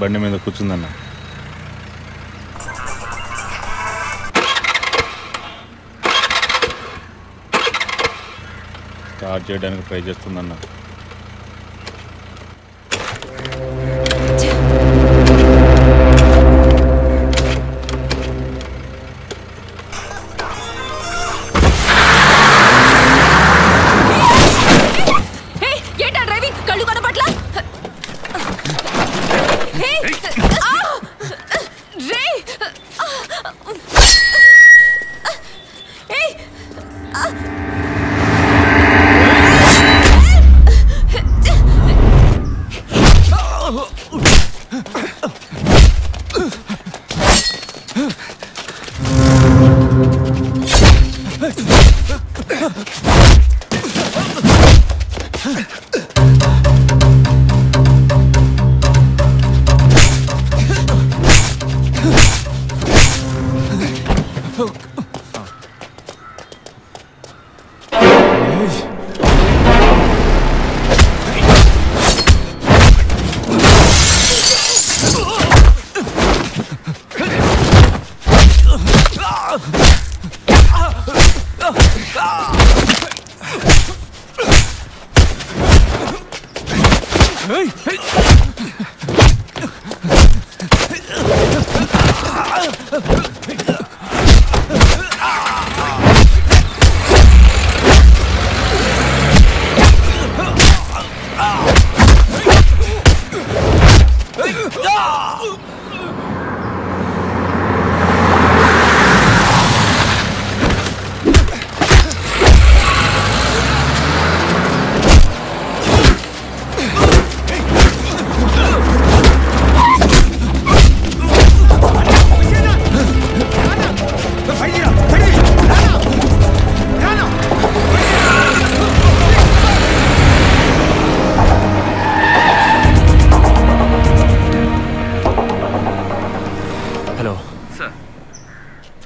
బండి మీద కూర్చుందన్న. స్టార్ట్ చేయడానికి ట్రై చేస్తుందన్న.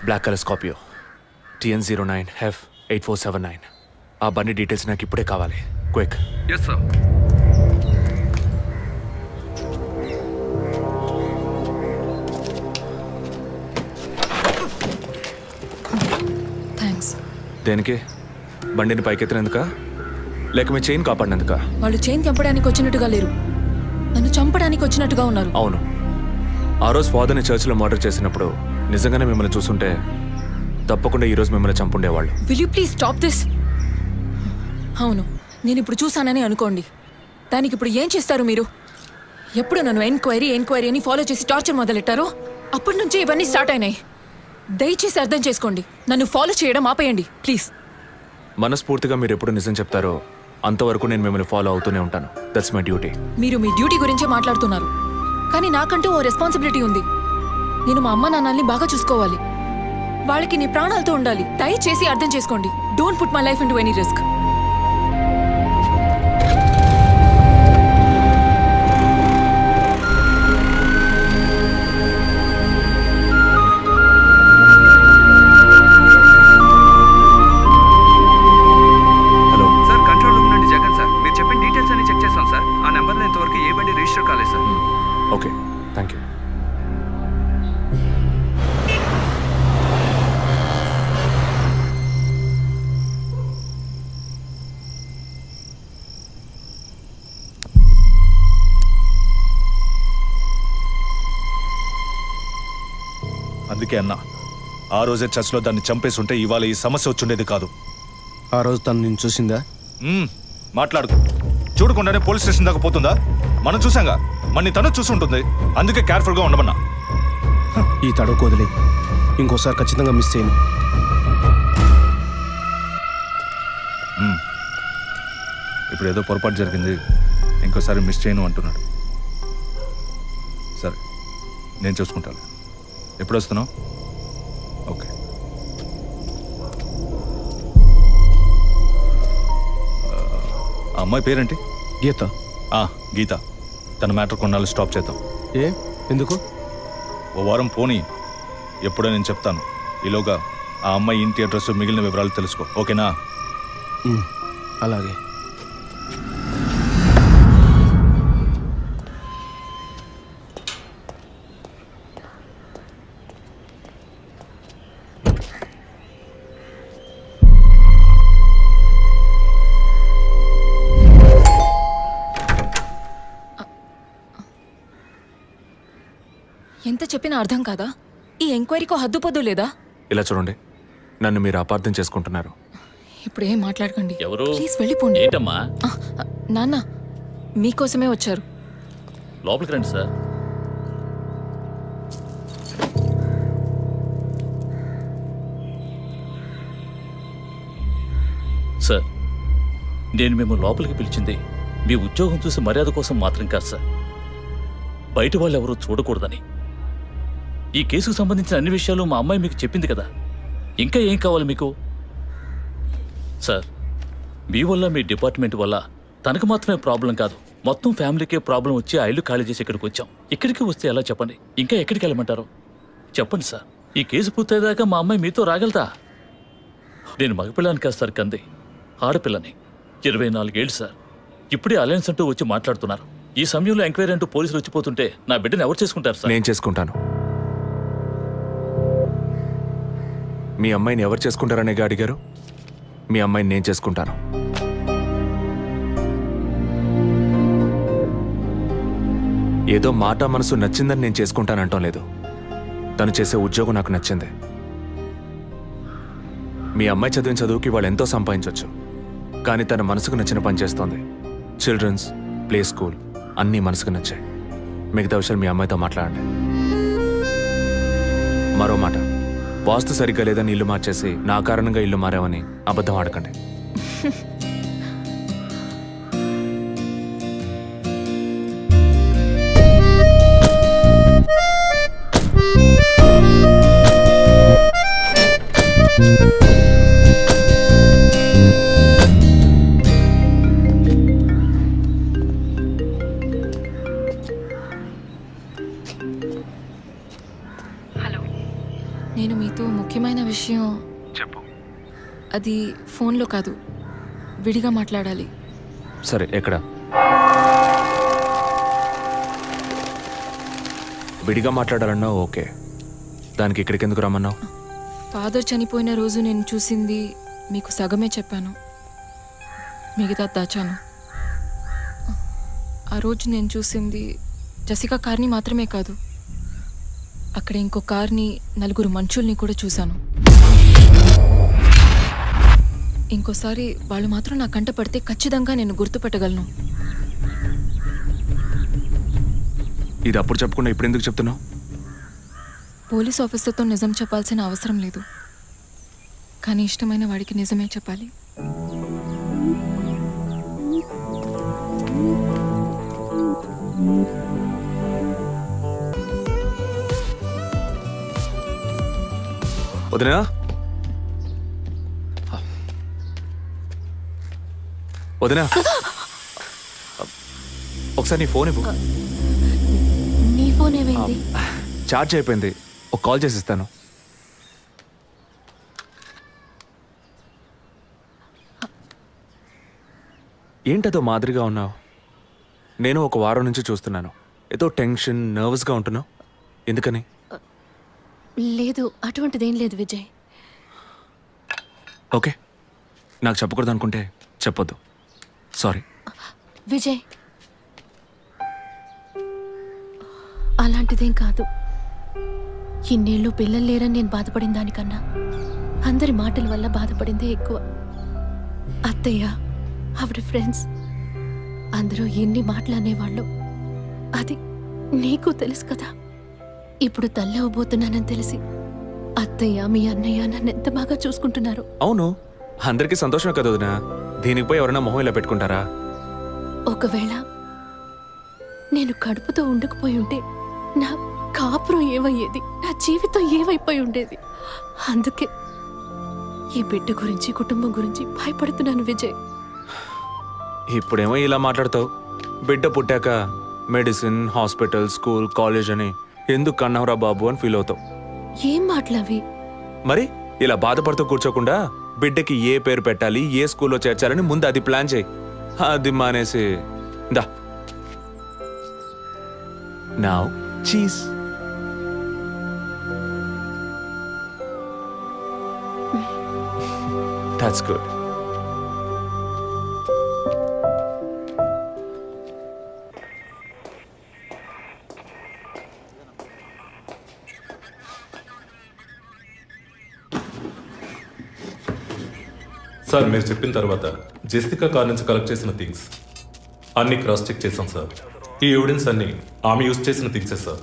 Black colour Scorpio TN09F8479. ఆ బండి డీటెయిల్స్ నాకు ఇప్పుడే కావాలి. క్విక్. yes sir. థ్యాంక్స్. దేనికి? బండిని పైకెత్తినందుక లేక మీ చైన్ కాపాడినందుక? వాళ్ళు చైన్ తెంపడానికి వచ్చినట్టుగా లేరు, నన్ను చంపడానికి వచ్చినట్టుగా ఉన్నారు. అవును, ఆ రోజు ఫాదర్ని చర్చిలో మర్డర్ చేసినప్పుడు నిజంగానే మిమ్మల్ని చూసుంటే తప్పకుండా ఈరోజు మిమ్మల్ని చంపుండేవాళ్ళు. Will you please stop this? అవును, నేను ఇప్పుడు చూసానని అనుకోండి, దానికి ఇప్పుడు ఏం చేస్తారు మీరు? ఎప్పుడు నన్ను ఎంక్వైరీ అని ఫాలో చేసి టార్చర్ మొదలెట్టారో అప్పటి నుంచే ఇవన్నీ స్టార్ట్ అయినాయి. దయచేసి అర్థం చేసుకోండి, నన్ను ఫాలో చేయడం ఆపేయండి ప్లీజ్. మనస్ఫూర్తిగా మీరు ఎప్పుడు నిజం చెప్తారో అంతవరకు నేను మిమ్మల్ని ఫాలో అవుతూనే ఉంటాను. That's my duty. మీరు మీ డ్యూటీ గురించే మాట్లాడుతున్నారు, కానీ నాకంటూ ఓ రెస్పాన్సిబిలిటీ ఉంది. నేను మా అమ్మ నాన్నల్ని బాగా చూసుకోవాలి, వాళ్ళకి నీ ప్రాణాలతో ఉండాలి. దయచేసి అర్థం చేసుకోండి. Don't put my life into any risk. Hello sir, control room నుండి జగన్ సార్. మీరు చెప్పిన డీటెయిల్స్ అన్ని చెక్ చేస్తాం సార్. ఆ నెంబర్లో ఇంతవరకు ఏ బండి రిజిస్టర్ కాలేదు సార్. Okay, thank you. అందుకే అన్నా, ఆ రోజే చర్చ్లో దాన్ని చంపేసి ఉంటే ఇవాళ ఈ సమస్య వచ్చుండేది కాదు. ఆ రోజు తను నేను చూసిందా? మాట్లాడుకో. చూడకుండానే పోలీస్ స్టేషన్ దాకా పోతుందా? మనం చూసాంగా, మన తను చూసి ఉంటుంది. అందుకే కేర్ఫుల్గా ఉండమన్నా. ఈ తడవ వదిలే, ఇంకోసారి ఖచ్చితంగా మిస్ చేయను. ఇప్పుడు ఏదో పొరపాటు జరిగింది, ఇంకోసారి మిస్ చేయను అంటున్నాడు. సరే, నేను చూసుకుంటాను. ఎప్పుడు వస్తున్నావు? ఓకే. అమ్మాయి పేరేంటి? గీత. గీత. తన మ్యాటర్ కొన్నాళ్ళు స్టాప్ చేద్దాం. ఎందుకు? ఓ వారం పోనీ, ఎప్పుడో నేను చెప్తాను. ఈలోగా ఆ అమ్మాయి ఇంటి అడ్రస్, మిగిలిన వివరాలు తెలుసుకో. ఓకేనా? అలాగే. చెప్పినా అర్థం కాదా? ఈ ఎంక్వైరీకో హద్దు పొద్దు లేదా? ఇలా చూడండి, నన్ను మీరు అపార్థం చేసుకుంటున్నారు. ఇప్పుడు ఏం మాట్లాడకండి. ఎవరు? ప్లీజ్ వెళ్ళిపోండి. ఏంటమ్మా? నాన్న మీకోసమే వచ్చారు. లోపలికి రండి సార్. సార్, నేను మేము లోపలికి పిలిచింది మీ ఉద్యోగం చూసి మర్యాద కోసం మాత్రం కాదు సార్, బయట వాళ్ళు ఎవరూ చూడకూడదని. ఈ కేసుకు సంబంధించిన అన్ని విషయాలు మా అమ్మాయి మీకు చెప్పింది కదా, ఇంకా ఏం కావాలి మీకు? సార్, మీ వల్ల మీ డిపార్ట్మెంట్ వల్ల తనకు మాత్రమే ప్రాబ్లం కాదు, మొత్తం ఫ్యామిలీకే ప్రాబ్లం వచ్చి ఆ ఇల్లు ఖాళీ చేసి ఇక్కడికి వచ్చాం. ఇక్కడికి వస్తే ఎలా చెప్పండి? ఇంకా ఎక్కడికి వెళ్ళమంటారు చెప్పండి సార్. ఈ కేసు పూర్తయ్యేదాకా మా అమ్మాయి మీతో రాగలదా? నేను మగపిల్లని కాదు సార్, కంది ఆడపిల్లని. 24 ఏళ్ళు సార్. ఇప్పుడే అలయన్స్ అంటూ వచ్చి మాట్లాడుతున్నారు. ఈ సమయంలో ఎంక్వైరీ అంటూ పోలీసులు వచ్చిపోతుంటే నా బిడ్డను ఎవరు చేసుకుంటారు సార్? నేను చేసుకుంటాను. మీ అమ్మాయిని ఎవరు చేసుకుంటారనే అడిగారు. మీ అమ్మాయిని నేను చేసుకుంటాను. ఏదో మాట మనసు నచ్చిందని నేను చేసుకుంటానంటాం లేదు. తను చేసే ఉద్యోగం నాకు నచ్చింది. మీ అమ్మాయి చదివిన చదువుకి వాళ్ళు ఎంతో సంపాదించవచ్చు, కానీ తన మనసుకు నచ్చిన పని చేస్తోంది. చిల్డ్రన్స్ ప్లే స్కూల్ అన్నీ మనసుకు నచ్చాయి. మిగతా విషయాలు మీ అమ్మాయితో మాట్లాడండి. మరో మాట, వాస్తు సరిగ్గా లేదని ఇల్లు మార్చేసి నా కారణంగా ఇల్లు మారామని అబద్ధం ఆడకండి. నేను మీతో ముఖ్యమైన విషయం చెప్పు. అది ఫోన్లో కాదు, విడిగా మాట్లాడాలి. సరే, ఎక్కడ? విడిగా మాట్లాడాలన్నావు, ఓకే. దానికి ఇక్కడికి ఎందుకు రమ్మన్నావు? ఫాదర్ చనిపోయిన రోజు నేను చూసింది మీకు సగమే చెప్పాను, మిగతా దాచాను. ఆ రోజు నేను చూసింది జసికా కార్ని మాత్రమే కాదు, అక్కడ ఇంకో కార్ని, 4 మనుషుల్ని కూడా చూశాను. ఇంకోసారి వాళ్ళు మాత్రం నా కంట పడితే ఖచ్చితంగా నేను గుర్తుపట్టగలను. ఇది అప్పుడు చెప్పకుండా ఇప్పుడు ఎందుకు చెప్తున్నావు? పోలీస్ ఆఫీసర్తో నిజం చెప్పాల్సిన అవసరం లేదు, కానీ ఇష్టమైన వాడికి నిజమే చెప్పాలి. వదినా, వదినా, ఒకసారి నీ ఫోన్ ఇవ్వు. నీ ఫోన్ ఏమైంది? ఛార్జ్ అయిపోయింది, ఒక కాల్ చేసి ఇస్తాను. ఏంటదో మాదిరిగా ఉన్నావు? నేను ఒక వారం నుంచి చూస్తున్నాను, ఏదో టెన్షన్, నర్వస్గా ఉంటున్నావు. ఎందుకని? లేదు, అటువంటిదేం లేదు విజయ్. ఓకే, నాకు చెప్పకూడదు అనుకుంటే చెప్పొద్దు, సారీ. విజయ్, అలాంటిదేం కాదు. ఇన్నేళ్ళు పిల్లలు లేరని నేను బాధపడిన దానికన్నా అందరి మాటల వల్ల బాధపడిందే ఎక్కువ. అత్తయ్య, ఆవిడ ఫ్రెండ్స్ అందరూ ఎన్ని మాటలు అనేవాళ్ళు, అది నీకు తెలుసు కదా. ఇప్పుడు తల్లి అవ్వబోతున్నానని తెలిసి అత్తయ్య, మీ అన్నయ్య నన్ను ఎంత బాగా చూసుకుంటున్నారు. అవును, అందరికీ సంతోషమే కదా వదినా. దీనికి పోయి ఎవరైనా మొహం ఇలా పెట్టుకుంటారా? ఒకవేళ నేను కడుపుతో ఉండకపోయి ఉంటే నా కాపురం ఏమయ్యేది, నా జీవితం ఏమైపోయి ఉండేది. అందుకే ఈ బిడ్డ గురించి, కుటుంబం గురించి భయపడుతున్నాను విజయ్. ఇప్పుడేమో ఇలా మాట్లాడతావు, బిడ్డ పుట్టాక మెడిసిన్, హాస్పిటల్, స్కూల్, కాలేజ్ అని ఎందుకు కన్నావురా బాబు అని ఫీల్ అవుతావు. ఏం మాటలవి? మరి ఇలా బాధపడుతూ కూర్చోకుండా బిడ్డకి ఏ పేరు పెట్టాలి, ఏ స్కూల్లో చేర్చాలని ముందు అది ప్లాన్ చేయి. అది మానేసి దా నౌ చీజ్. That's good. సార్ మీరు చెప్పిన తర్వాత జెసికా కార్ నుంచి కలెక్ట్ చేసిన థింగ్స్ అన్ని క్రాస్ చెక్ చేశాం సార్. ఈ ఎవిడెన్స్ అన్ని ఆమె యూజ్ చేసిన థింగ్సే సార్.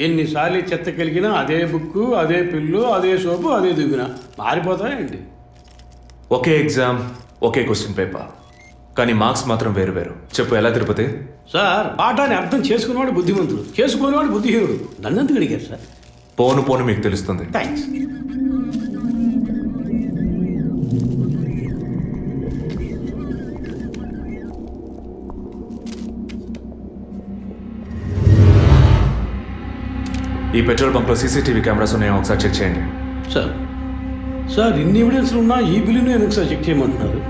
ఎన్నిసార్లు చెత్త కలిగినా అదే బుక్కు, అదే పిల్లు, అదే సోపు, అదే దిగున మారిపోతాయండి. ఒకే ఎగ్జామ్, ఒకే క్వశ్చన్ పేపర్, కానీ మార్క్స్ మాత్రం వేరు వేరు. చెప్పు ఎలా తిరుపతి? సార్ పాఠాన్ని అర్థం చేసుకునేవాడు బుద్ధిమంతుడు, చేసుకునేవాడు బుద్ధిహీనుడు. నన్నెందుకు అడిగారు సార్? పోను పోను మీకు తెలుస్తుంది. థ్యాంక్స్. ఈ పెట్రోల్ బంక్లో సీసీటీవీ కెమెరాస్ ఉన్నాయో ఒకసారి చెక్ చేయండి. సార్ ఇన్ని ఎవిడెన్స్లు ఉన్నా ఈ బిల్లును ఎందుకు సార్ చెక్ చేయమంటున్నారు?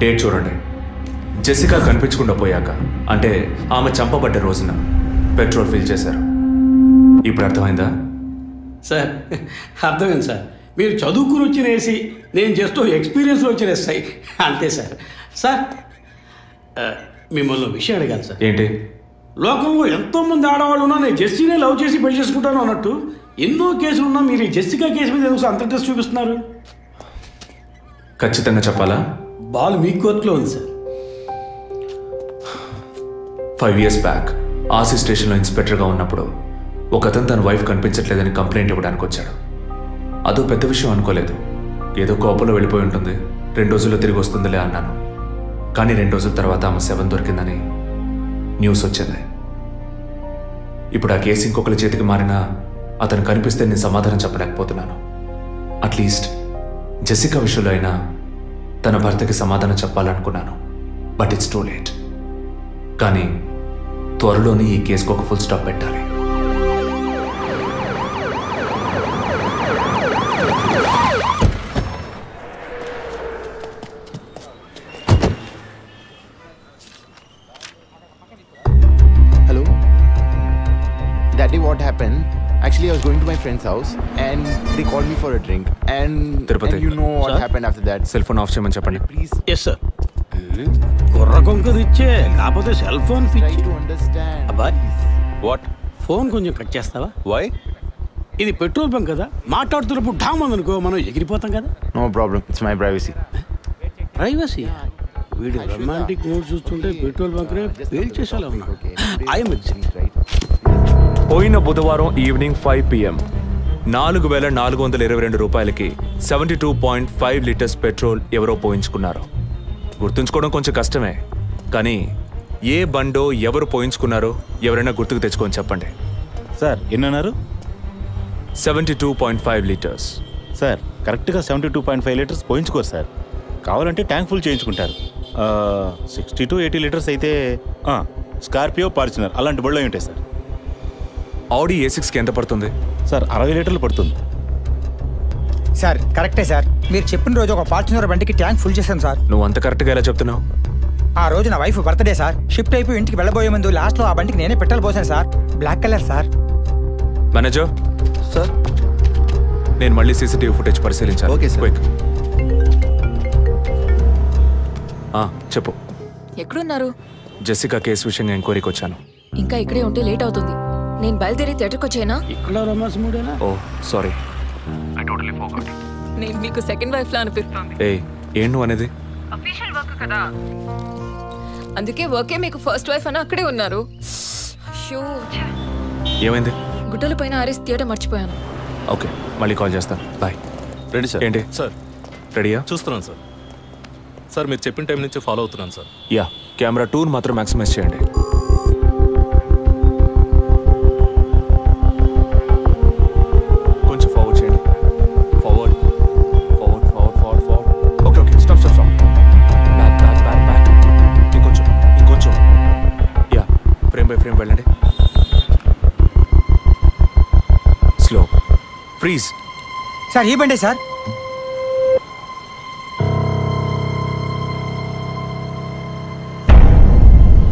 డేట్ చూడండి. జెసికా కనిపించకుండా పోయాక, అంటే ఆమె చంపబడ్డ రోజున పెట్రోల్ ఫిల్ చేశారు. ఇప్పుడు అర్థమైందా? సార్ అర్థమైంది సార్. మీరు చదువుకుని వచ్చిన ఏసీ, నేను జస్ట్ ఎక్స్పీరియన్స్లో వచ్చిన ఎస్ఐ అంతే సార్. సార్ మిమ్మల్ని విషయం అడిగాను సార్. ఏంటి? లోకంలో ఎంతోమంది ఆడవాళ్ళు ఉన్నా నేను జెస్సీనే లవ్ చేసి పెళ్లి చేసుకుంటాను అన్నట్టు ఎన్నో కేసులు ఉన్నా మీరు ఈ జెస్సికా కేసు మీద ఎందుకు అంత ఇంట్రెస్ట్ చూపిస్తున్నారు? ఖచ్చితంగా చెప్పాలా? బాల్ మీ కోర్టులో ఉంది సార్. 5 years బ్యాక్ ఆర్సీ స్టేషన్లో ఇన్స్పెక్టర్గా ఉన్నప్పుడు ఒకతను తన వైఫ్ కనిపించట్లేదని కంప్లైంట్ ఇవ్వడానికి వచ్చాడు. అదో పెద్ద విషయం అనుకోలేదు. ఏదో కోపంలో వెళ్ళిపోయి ఉంటుంది, 2 రోజుల్లో తిరిగి వస్తుందిలే అన్నాను. కానీ 2 రోజుల తర్వాత ఆమె శవం దొరికిందని న్యూస్ వచ్చింది. ఇప్పుడు ఆ కేసు ఇంకొకరి చేతికి మారినా అతను కనిపిస్తే నేను సమాధానం చెప్పలేకపోతున్నాను. అట్లీస్ట్ జెసికా విషయంలో అయినా తన భర్తకి సమాధానం చెప్పాలనుకున్నాను. But it's too late. కానీ త్వరలోనే ఈ కేసుకు ఒక ఫుల్ స్టాప్ పెట్టాలి. Hello? Daddy, what happened? Actually, I was going to my friend's house and they called me for a drink. And you know what happened after that. Cell phone off చేయమని చెప్పండి. Please. Yes sir. కుర్ర కొంకది ఇచ్చే కాకపోతే cell phone Try to understand. అబ్బాయి what? Phone కొంచెం cut చేస్తావా? Why? ఇది పెట్రోల్ బంక్ కదా, మాట్లాడుతున్నప్పుడు ఢామ్ అనుకో మనం ఎగిరిపోతాం కదా. No problem. It's my privacy. Privacy? వీడు రొమాంటిక్ మూడ్ చూస్తుంటే పెట్రోల్ బంక్ రే ఫెయిల్ చేసేలా ఉన్నాడు. ఐఎమ్ పోయిన బుధవారం ఈవినింగ్ 5 PM 4,422 రూపాయలకి 72.5 లీటర్స్ పెట్రోల్ ఎవరో పోయించుకున్నారు. గుర్తుంచుకోవడం కొంచెం కష్టమే, కానీ ఏ బండో ఎవరు పోయించుకున్నారో ఎవరైనా గుర్తుకు తెచ్చుకొని చెప్పండి. సార్ ఎన్నన్నారు? 72.5 లీటర్స్. సార్ కరెక్ట్గా 72.5 లీటర్స్ పోయించుకోరు సార్. కావాలంటే ట్యాంక్ ఫుల్ చేయించుకుంటారు. 60 to 80 లీటర్స్ అయితే స్కార్పియో, ఫార్చునర్ అలాంటి బళ్ళు ఉంటాయి సార్. ఆడి A6కి ఎంత పడుతుంది? సార్ 60 లీటర్లు పడుతుంది. సార్ కరెక్టే సార్. మీరు చెప్పిన రోజు ఒక ఫార్చునర్ బండికి ట్యాంక్ ఫుల్ చేశాను సార్. నువ్వు అంత కరెక్ట్గా ఎలా చెప్తున్నావు? ఆ రోజు నా వైఫ్ బర్త్డే సార్. షిఫ్ట్ అయిపోయి ఇంటికి వెళ్ళబోయే ముందు లాస్ట్లో ఆ బండికి నేనే పెట్రోల్ పోసాను sir. Black colour sir. Manager sir, నేను మళ్ళీ సీసీటీవీ ఫుటేజ్ పరిశీలించాను. Okay sir. క్విక్. చెప్పు. ఎక్కడున్నారు? జెసికా కేసు విషయంగా ఎంక్వైరీకి వచ్చాను. ఇంకా ఇక్కడే ఉంటే లేట్ అవుతుంది. నేను బయలుదేరి థియేటర్కి వచ్చేనా? ఇక్కడ రొమాన్స్ మూడేనా? ఓ సారీ. నేను మీకు సెకండ్ వైఫ్ లా అనిపిస్తుంది. ఏం నువ్వు అనేది? అఫీషియల్ వర్క్ కదా, అందుకే వర్కే మీకు ఫస్ట్ వైఫ్ అని అక్కడే ఉన్నారు. అయ్యో, ఏమైంది? గుడ్డల పైన ఆరేసి థియేటర్ మర్చిపోయాను. ఓకే, మళ్ళీ కాల్ చేస్తాను. బాయ్. Ready sir. ఏంటి సార్ రెడీయా? చూస్తున్నాను సార్. సార్ మీరు చెప్పిన టైం నుంచి ఫాలో అవుతున్నాను సార్. యా, కెమెరా 2 మాత్రం మ్యాక్సిమైజ్ చేయండి. కొంచెం ఫార్వర్డ్ చేయండి. Forward forward forward forward forward. Okay okay, stop stop stop. Back back back back. ఇంకొంచెం ఇంకొంచెం. యా, ఫ్రేమ్ బై ఫ్రేమ్ వెళ్ళండి. స్లో. ఫ్రీజ్. సార్ ఈ బండే సార్.